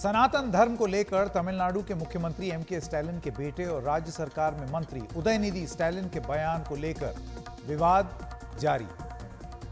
सनातन धर्म को लेकर तमिलनाडु के मुख्यमंत्री एम.के. स्टालिन के बेटे और राज्य सरकार में मंत्री उदयनिधि स्टालिन के बयान को लेकर विवाद जारी।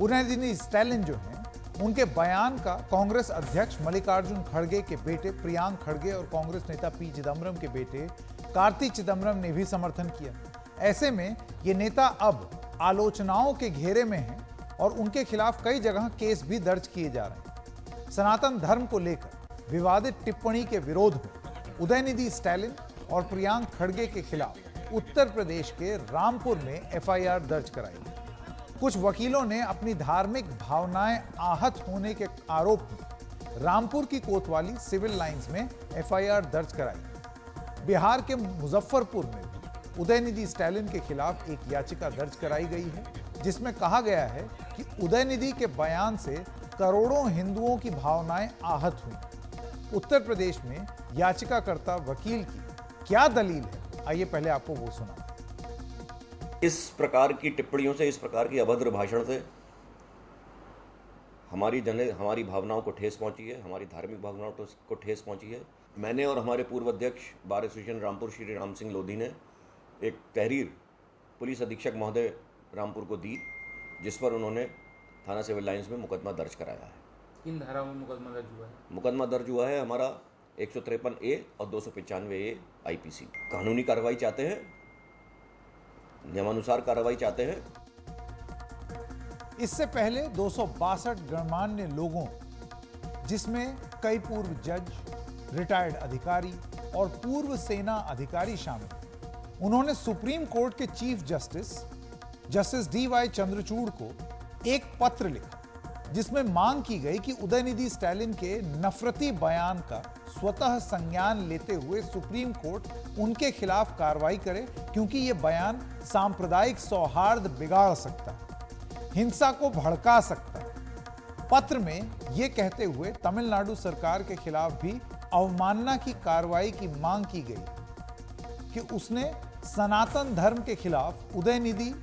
उदयनिधि स्टालिन जो हैं, उनके बयान का कांग्रेस अध्यक्ष मल्लिकार्जुन खड़गे के बेटे प्रियांक खड़गे और कांग्रेस नेता पी चिदम्बरम के बेटे कार्ति चिदम्बरम ने भी समर्थन किया। ऐसे में ये नेता अब आलोचनाओं के घेरे में हैं और उनके खिलाफ कई जगह केस भी दर्ज किए जा रहे हैं। सनातन धर्म को लेकर विवादित टिप्पणी के विरोध में उदयनिधि स्टालिन और प्रियांक खड़गे के खिलाफ उत्तर प्रदेश के रामपुर में एफआईआर दर्ज कराई। कुछ वकीलों ने अपनी धार्मिक भावनाएं आहत होने के आरोप में रामपुर की कोतवाली सिविल लाइंस में एफआईआर दर्ज कराई। बिहार के मुजफ्फरपुर में भी उदयनिधि स्टालिन के खिलाफ एक याचिका दर्ज कराई गई है, जिसमें कहा गया है कि उदयनिधि के बयान से करोड़ों हिंदुओं की भावनाएं आहत हुई। उत्तर प्रदेश में याचिकाकर्ता वकील की क्या दलील है, आइए पहले आपको वो सुना। इस प्रकार की टिप्पणियों से, इस प्रकार की अभद्र भाषण से हमारी भावनाओं को ठेस पहुंची है, हमारी धार्मिक भावनाओं को ठेस पहुंची है। मैंने और हमारे पूर्व अध्यक्ष बार एसोसिएशन रामपुर श्री राम सिंह लोधी ने एक तहरीर पुलिस अधीक्षक महोदय रामपुर को दी, जिस पर उन्होंने थाना सिविल लाइंस में मुकदमा दर्ज कराया है। किन धाराओं में मुकदमा दर्ज हुआ है? मुकदमा दर्ज हुआ है हमारा 153A और 295A आईपीसी। कानूनी कार्रवाई चाहते हैं, नियमानुसार कार्रवाई चाहते हैं। इससे पहले 262 गणमान्य लोगों, जिसमें कई पूर्व जज, रिटायर्ड अधिकारी और पूर्व सेना अधिकारी शामिल, उन्होंने सुप्रीम कोर्ट के चीफ जस्टिस डी.वाई. चंद्रचूड़ को एक पत्र लिखा, जिसमें मांग की गई कि उदयनिधि स्टालिन के नफरती बयान का स्वतः संज्ञान लेते हुए सुप्रीम कोर्ट उनके खिलाफ कार्रवाई करे, क्योंकि यह बयान सांप्रदायिक सौहार्द बिगाड़ सकता है, हिंसा को भड़का सकता है। पत्र में यह कहते हुए तमिलनाडु सरकार के खिलाफ भी अवमानना की कार्रवाई की मांग की गई कि उसने सनातन धर्म के खिलाफ उदयनिधि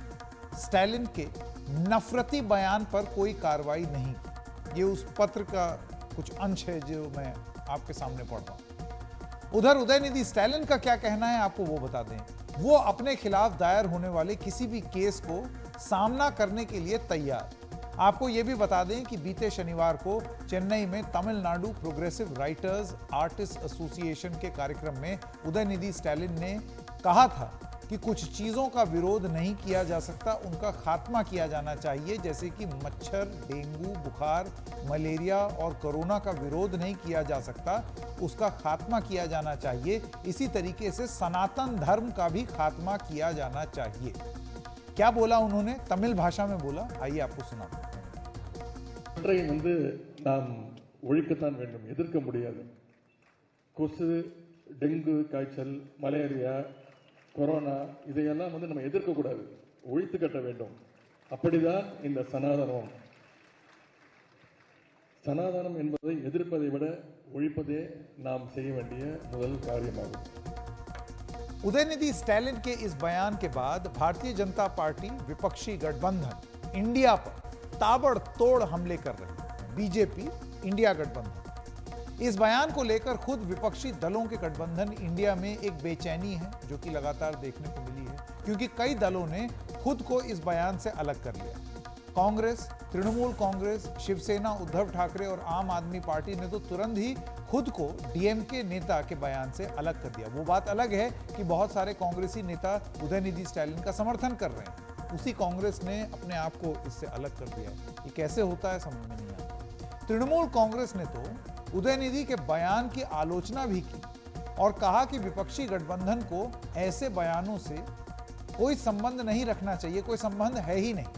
स्टालिन के नफरती बयान पर कोई कार्रवाई नहीं की। ये उस पत्र का कुछ अंश है जो मैं आपके सामने पढ़ रहा हूं। उधर उदयनिधि स्टालिन का क्या कहना है, आपको वो बता दें। वो अपने खिलाफ दायर होने वाले किसी भी केस को सामना करने के लिए तैयार। आपको ये भी बता दें कि बीते शनिवार को चेन्नई में Tamil Nadu progressive writers artist association के कार्यक्रम में उदयनिधि स्टालिन ने कहा था कि कुछ चीज़ों का विरोध नहीं किया जा सकता, उनका खात्मा किया जाना चाहिए, जैसे कि मच्छर, डेंगू, बुखार, मलेरिया और कोरोना का विरोध नहीं किया जा सकता, उसका खात्मा किया जाना चाहिए। इसी तरीके से सनातन धर्म का भी खात्मा किया जाना चाहिए। क्या बोला उन्होंने? तमिल भाषा में बोला, आइए आपको सुनाते हैं। நாம் ஒழிக்கத்தான் வேண்டும், எதிர்க்க முடியாது. கொசு, டெங்கு காய்ச்சல், மலேரியா, கொரோனா இதையெல்லாம் நம்ம எதிர்க்க கூடாது, ஒழித்து கட்ட வேண்டும். அப்படிதான் இந்த சனாதனம் என்பதை எதிர்ப்பதை விட ஒழிப்பதே நாம் செய்ய வேண்டிய முதல் காரியமாகும்। उदयनिधि स्टालिन के इस बयान के बाद भारतीय जनता पार्टी विपक्षी गठबंधन इंडिया पर ताबड़तोड़ हमले कर रही है। बीजेपी इंडिया गठबंधन इस बयान को लेकर खुद विपक्षी दलों के गठबंधन इंडिया में एक बेचैनी है, जो कि लगातार देखने को मिली है, क्योंकि कई दलों ने खुद को इस बयान से अलग कर लिया। कांग्रेस, तृणमूल कांग्रेस, शिवसेना, उद्धव ठाकरे और आम आदमी पार्टी ने तो तुरंत ही खुद को डीएमके नेता के बयान से अलग कर दिया। वो बात अलग है कि बहुत सारे कांग्रेसी नेता उदयनिधि स्टालिन का समर्थन कर रहे हैं, उसी कांग्रेस ने अपने आप को इससे अलग कर दिया। ये कैसे होता है, समझ में नहीं आता। तृणमूल कांग्रेस ने तो उदयनिधि के बयान की आलोचना भी की और कहा कि विपक्षी गठबंधन को ऐसे बयानों से कोई संबंध नहीं रखना चाहिए, कोई संबंध है ही नहीं।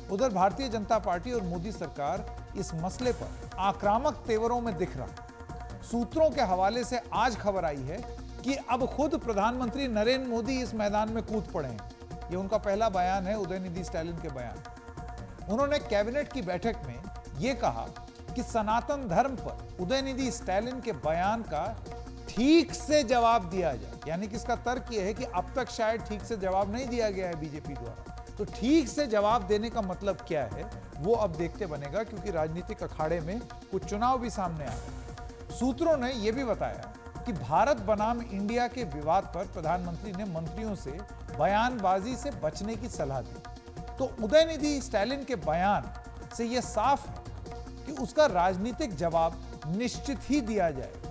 उधर भारतीय जनता पार्टी और मोदी सरकार इस मसले पर आक्रामक तेवरों में दिख रहा। सूत्रों के हवाले से आज खबर आई है कि अब खुद प्रधानमंत्री नरेंद्र मोदी इस मैदान में कूद पड़े हैं। ये उनका पहला बयान है, उदयनिधि स्टालिन के बयान। उन्होंने कैबिनेट की बैठक में यह कहा कि सनातन धर्म पर उदयनिधि स्टालिन के बयान का ठीक से जवाब दिया जाए। यानी कि इसका तर्क यह है कि अब तक शायद ठीक से जवाब नहीं दिया गया है बीजेपी द्वारा, तो ठीक से जवाब देने का मतलब क्या है वो अब देखते बनेगा, क्योंकि राजनीतिक अखाड़े में कुछ चुनाव भी सामने आ रहे हैं। सूत्रों ने यह भी बताया कि भारत बनाम इंडिया के विवाद पर प्रधानमंत्री ने मंत्रियों से बयानबाजी से बचने की सलाह दी। तो उदयनिधि स्टैलिन के बयान से यह साफ है कि उसका राजनीतिक जवाब निश्चित ही दिया जाएगा।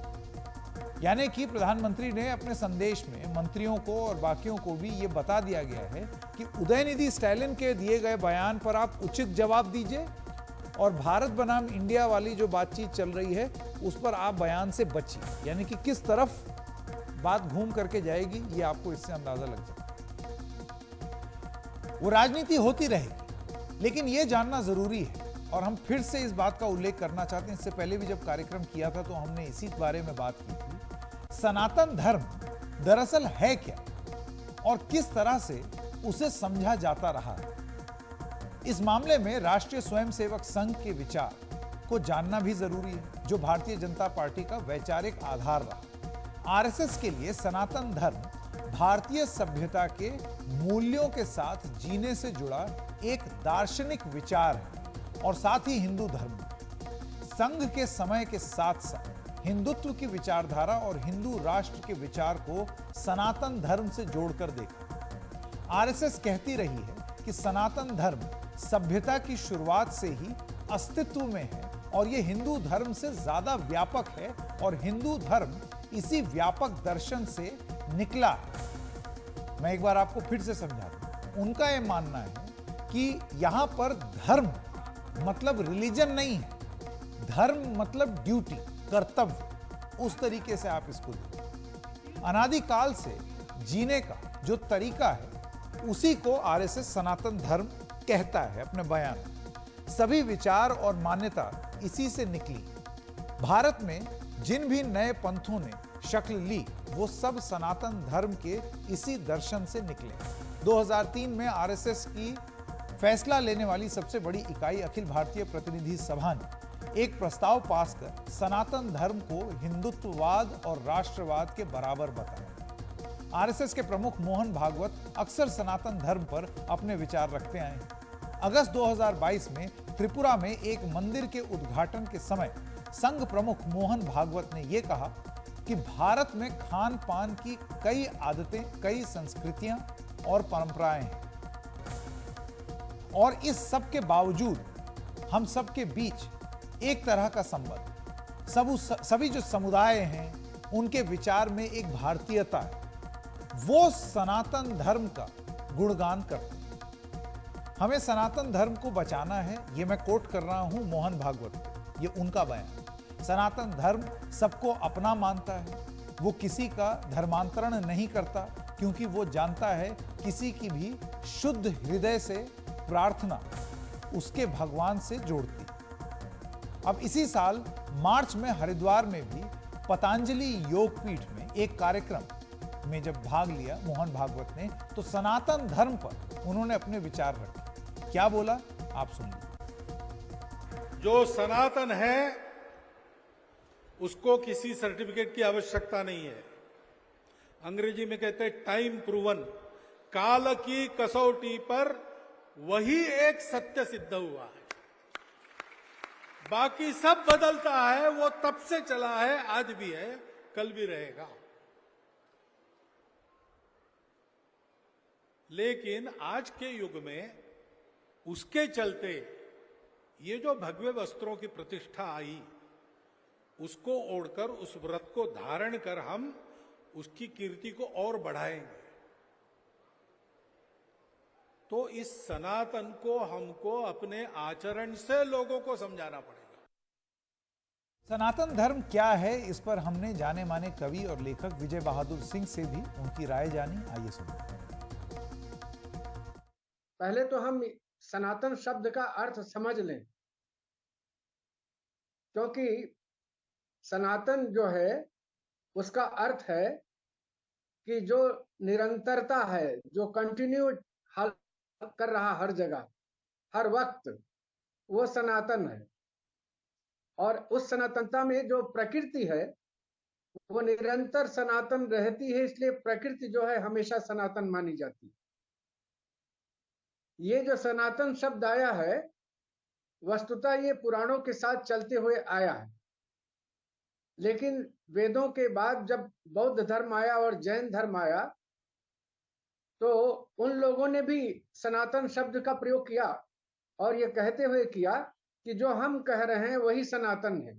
यानी कि प्रधानमंत्री ने अपने संदेश में मंत्रियों को और बाकियों को भी यह बता दिया गया है कि उदयनिधि स्टैलिन के दिए गए बयान पर आप उचित जवाब दीजिए और भारत बनाम इंडिया वाली जो बातचीत चल रही है उस पर आप बयान से बचिए। यानी कि किस तरफ बात घूम करके जाएगी ये आपको इससे अंदाजा लग सकता है। वो राजनीति होती रहेगी, लेकिन यह जानना जरूरी है और हम फिर से इस बात का उल्लेख करना चाहते हैं। इससे पहले भी जब कार्यक्रम किया था तो हमने इसी बारे में बात की थी। सनातन धर्म दरअसल है क्या और किस तरह से उसे समझा जाता रहा है। इस मामले में राष्ट्रीय स्वयंसेवक संघ के विचार को जानना भी जरूरी है, जो भारतीय जनता पार्टी का वैचारिक आधार रहा। आरएसएस के लिए सनातन धर्म भारतीय सभ्यता के मूल्यों के साथ जीने से जुड़ा एक दार्शनिक विचार है और साथ ही हिंदू धर्म। संघ के समय के साथ साथ हिंदुत्व की विचारधारा और हिंदू राष्ट्र के विचार को सनातन धर्म से जोड़कर देखा। आरएसएस कहती रही है कि सनातन धर्म सभ्यता की शुरुआत से ही अस्तित्व में है और यह हिंदू धर्म से ज्यादा व्यापक है और हिंदू धर्म इसी व्यापक दर्शन से निकला है। मैं एक बार आपको फिर से समझाता हूं। उनका यह मानना है कि यहां पर धर्म मतलब रिलीजन नहीं है, धर्म मतलब ड्यूटी, कर्तव्य। उस तरीके से आप इसको देखिए। अनादिकाल से जीने का जो तरीका है उसी को आरएसएस सनातन धर्म कहता है अपने बयान में। सभी विचार और मान्यता इसी से निकली। भारत में जिन भी नए पंथों ने शक्ल ली वो सब सनातन धर्म के इसी दर्शन से निकले। 2003 में आरएसएस की फैसला लेने वाली सबसे बड़ी इकाई अखिल भारतीय प्रतिनिधि सभा ने एक प्रस्ताव पास कर सनातन धर्म को हिंदुत्ववाद और राष्ट्रवाद के बराबर बताया। आरएसएस के प्रमुख मोहन भागवत अक्सर सनातन धर्म पर अपने विचार रखते आए हैं। अगस्त 2022 में त्रिपुरा में एक मंदिर के उद्घाटन के समय संघ प्रमुख मोहन भागवत ने यह कहा कि भारत में खान पान की कई आदतें, कई संस्कृतियां और परंपराएं हैं और इस सब के बावजूद हम सब के बीच एक तरह का संबंध, सभी जो समुदाय हैं उनके विचार में एक भारतीयता है। वो सनातन धर्म का गुणगान करते हैं। हमें सनातन धर्म को बचाना है, ये मैं कोट कर रहा हूं मोहन भागवत को, ये उनका बयान। सनातन धर्म सबको अपना मानता है, वो किसी का धर्मांतरण नहीं करता क्योंकि वो जानता है किसी की भी शुद्ध हृदय से प्रार्थना उसके भगवान से जोड़ती। अब इसी साल मार्च में हरिद्वार में भी पतंजलि योगपीठ में एक कार्यक्रम में जब भाग लिया मोहन भागवत ने, तो सनातन धर्म पर उन्होंने अपने विचार रखे। क्या बोला आप सुन लीजिए। जो सनातन है उसको किसी सर्टिफिकेट की आवश्यकता नहीं है। अंग्रेजी में कहते हैं टाइम प्रूवन, काल की कसौटी पर वही एक सत्य सिद्ध हुआ है। बाकी सब बदलता है, वो तब से चला है, आज भी है, कल भी रहेगा। लेकिन आज के युग में उसके चलते ये जो भगवे वस्त्रों की प्रतिष्ठा आई, उसको ओढ़कर, उस व्रत को धारण कर हम उसकी कीर्ति को और बढ़ाएंगे। तो इस सनातन को हमको अपने आचरण से लोगों को समझाना पड़ेगा। सनातन धर्म क्या है, इस पर हमने जाने माने कवि और लेखक विजय बहादुर सिंह से भी उनकी राय जानी। आइए सुनते हैं। पहले तो हम सनातन शब्द का अर्थ समझ लें, क्योंकि सनातन जो है उसका अर्थ है कि जो निरंतरता है, जो कंटिन्यू कर रहा हर जगह हर वक्त, वो सनातन है। और उस सनातनता में जो प्रकृति है वो निरंतर सनातन रहती है, इसलिए प्रकृति जो है हमेशा सनातन मानी जाती है। ये जो सनातन शब्द आया है वस्तुतः ये पुराणों के साथ चलते हुए आया है, लेकिन वेदों के बाद जब बौद्ध धर्म आया और जैन धर्म आया, तो उन लोगों ने भी सनातन शब्द का प्रयोग किया और ये कहते हुए किया कि जो हम कह रहे हैं वही सनातन है।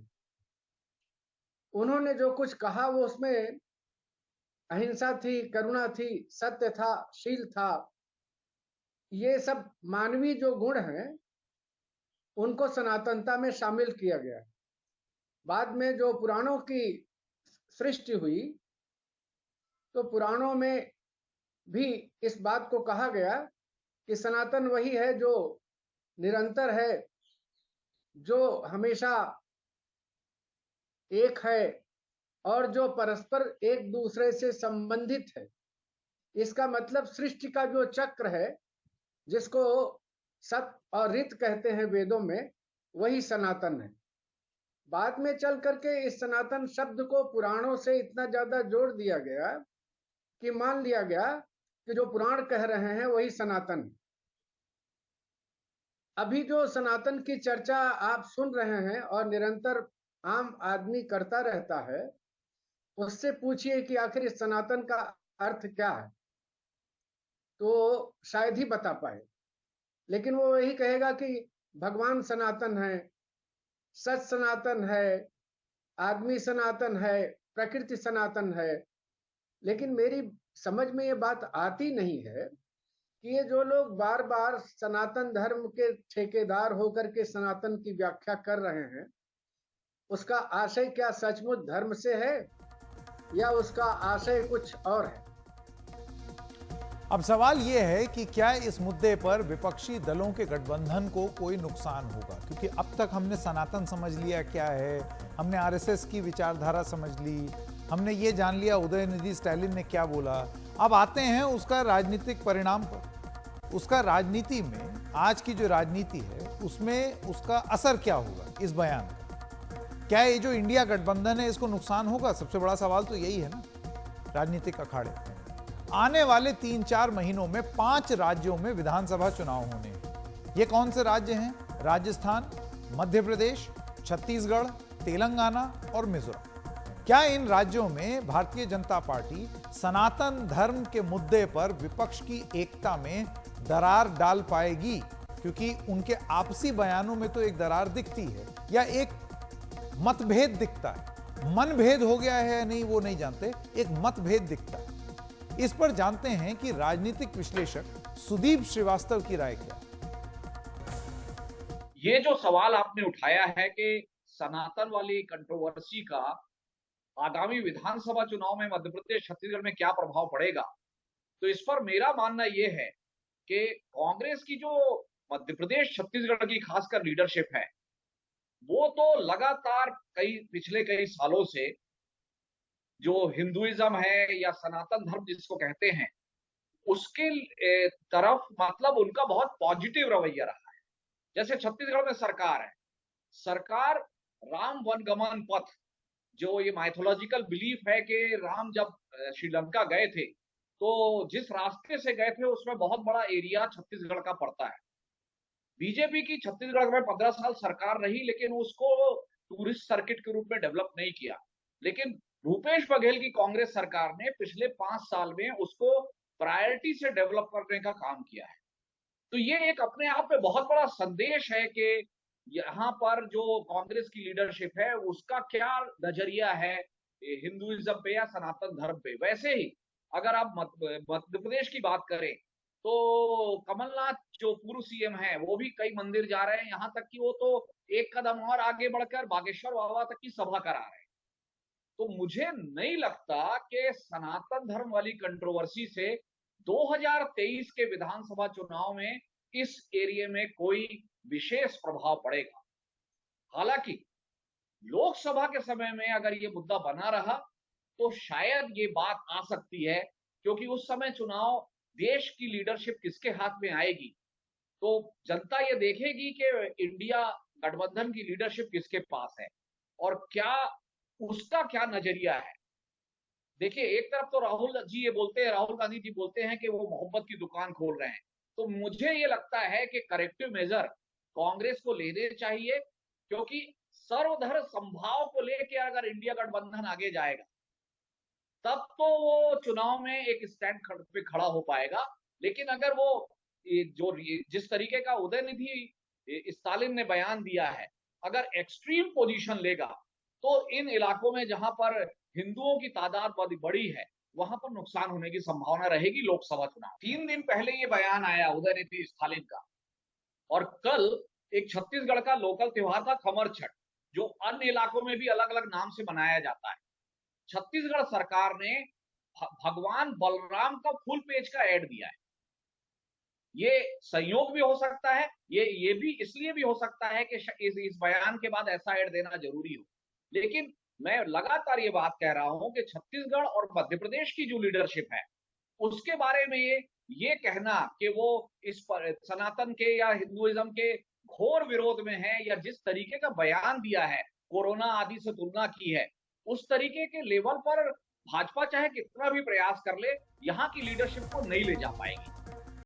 उन्होंने जो कुछ कहा वो उसमें अहिंसा थी, करुणा थी, सत्य था, शील था। ये सब मानवीय जो गुण हैं उनको सनातनता में शामिल किया गया। बाद में जो पुराणों की सृष्टि हुई, तो पुराणों में भी इस बात को कहा गया कि सनातन वही है जो निरंतर है, जो हमेशा एक है और जो परस्पर एक दूसरे से संबंधित है। इसका मतलब सृष्टि का जो चक्र है, जिसको सत्य और ऋत कहते हैं वेदों में, वही सनातन है। बाद में चल करके इस सनातन शब्द को पुराणों से इतना ज्यादा जोड़ दिया गया कि मान लिया गया कि जो पुराण कह रहे हैं वही सनातन है। अभी जो सनातन की चर्चा आप सुन रहे हैं और निरंतर आम आदमी करता रहता है, उससे पूछिए कि आखिर इस सनातन का अर्थ क्या है, तो शायद ही बता पाए। लेकिन वो यही कहेगा कि भगवान सनातन है, सच सनातन है, आदमी सनातन है, प्रकृति सनातन है। लेकिन मेरी समझ में ये बात आती नहीं है कि ये जो लोग बार बार सनातन धर्म के ठेकेदार होकर के सनातन की व्याख्या कर रहे हैं, उसका आशय क्या सचमुच धर्म से है या उसका आशय कुछ और है। अब सवाल यह है कि क्या इस मुद्दे पर विपक्षी दलों के गठबंधन को कोई नुकसान होगा, क्योंकि अब तक हमने सनातन समझ लिया क्या है, हमने आरएसएस की विचारधारा समझ ली, हमने ये जान लिया उदयनिधि स्टालिन ने क्या बोला। अब आते हैं उसका राजनीतिक परिणाम पर। उसका राजनीति में, आज की जो राजनीति है उसमें उसका असर क्या होगा इस बयान का। क्या ये जो इंडिया गठबंधन है इसको नुकसान होगा? सबसे बड़ा सवाल तो यही है ना राजनीतिक अखाड़े। आने वाले 3-4 महीनों में 5 राज्यों में विधानसभा चुनाव होने हैं। ये कौन से राज्य हैं? राजस्थान, मध्य प्रदेश, छत्तीसगढ़, तेलंगाना और मिजोरम। क्या इन राज्यों में भारतीय जनता पार्टी सनातन धर्म के मुद्दे पर विपक्ष की एकता में दरार डाल पाएगी? क्योंकि उनके आपसी बयानों में तो एक दरार दिखती है या एक मतभेद दिखता है। मनभेद हो गया है या नहीं वो नहीं जानते, एक मतभेद दिखता है। इस पर जानते हैं कि राजनीतिक विश्लेषक सुदीप श्रीवास्तव की राय क्या। ये जो सवाल आपने उठाया है कि सनातन वाली कंट्रोवर्सी का आगामी विधानसभा चुनाव में मध्य प्रदेश छत्तीसगढ़ में क्या प्रभाव पड़ेगा, तो इस पर मेरा मानना यह है कि कांग्रेस की जो मध्य प्रदेश छत्तीसगढ़ की खासकर लीडरशिप है, वो तो लगातार पिछले कई सालों से जो हिंदुइज्म है या सनातन धर्म जिसको कहते हैं, उसके तरफ मतलब उनका बहुत पॉजिटिव रवैया रहा है। जैसे छत्तीसगढ़ में सरकार है, सरकार राम वनगमन पथ, जो ये माइथोलॉजिकल बिलीफ है कि राम जब श्रीलंका गए थे तो जिस रास्ते से गए थे उसमें बहुत बड़ा एरिया छत्तीसगढ़ का पड़ता है। बीजेपी की छत्तीसगढ़ में 15 साल सरकार रही, लेकिन उसको टूरिस्ट सर्किट के रूप में डेवलप नहीं किया। लेकिन भूपेश बघेल की कांग्रेस सरकार ने पिछले 5 साल में उसको प्रायोरिटी से डेवलप करने का काम किया है। तो ये एक अपने आप में बहुत बड़ा संदेश है कि यहाँ पर जो कांग्रेस की लीडरशिप है उसका क्या नजरिया है हिंदुइज्म पे या सनातन धर्म पे। वैसे ही अगर आप मध्य प्रदेश की बात करें तो कमलनाथ जो पूर्व सीएम है वो भी कई मंदिर जा रहे हैं, यहाँ तक कि वो तो एक कदम और आगे बढ़कर बागेश्वर बाबा तक की सभा करा रहे हैं। तो मुझे नहीं लगता कि सनातन धर्म वाली कंट्रोवर्सी से 2023 के विधानसभा चुनाव में इस एरिया में कोई विशेष प्रभाव पड़ेगा। हालांकि लोकसभा के समय में अगर ये मुद्दा बना रहा तो शायद ये बात आ सकती है, क्योंकि उस समय चुनाव देश की लीडरशिप किसके हाथ में आएगी तो जनता ये देखेगी कि इंडिया गठबंधन की लीडरशिप किसके पास है और क्या उसका क्या नजरिया है। देखिए, एक तरफ तो राहुल गांधी जी बोलते हैं कि वो मोहब्बत की दुकान खोल रहे हैं, तो मुझे ये लगता है कि करेक्टिव मेजर कांग्रेस को लेने चाहिए, क्योंकि सर्वधर्म संभाव को लेकर अगर इंडिया गठबंधन आगे जाएगा तब तो वो चुनाव में एक स्टैंड पे खड़ा हो पाएगा। लेकिन अगर वो जिस तरीके का उदयनिधि स्टालिन ने बयान दिया है, अगर एक्सट्रीम पोजीशन लेगा तो इन इलाकों में जहां पर हिंदुओं की तादाद बड़ी है वहां पर नुकसान होने की संभावना रहेगी लोकसभा चुनाव। 3 दिन पहले ये बयान आया उदयनिधि स्टालिन का, और कल एक छत्तीसगढ़ का लोकल त्योहार था खमर छठ, जो अन्य इलाकों में भी अलग अलग नाम से मनाया जाता है। छत्तीसगढ़ सरकार ने भगवान बलराम का फुल पेज का ऐड दिया है। ये संयोग भी हो सकता है, ये भी इसलिए भी हो सकता है कि इस बयान के बाद ऐसा ऐड देना जरूरी हो। लेकिन मैं लगातार ये बात कह रहा हूं कि छत्तीसगढ़ और मध्य प्रदेश की जो लीडरशिप है उसके बारे में ये कहना कि वो इस पर सनातन के या हिंदुइज्म के घोर विरोध में है, या जिस तरीके का बयान दिया है, कोरोना आदि से तुलना की है, उस तरीके के लेवल पर भाजपा चाहे कितना भी प्रयास कर ले, यहाँ की लीडरशिप को नहीं ले जा पाएगी।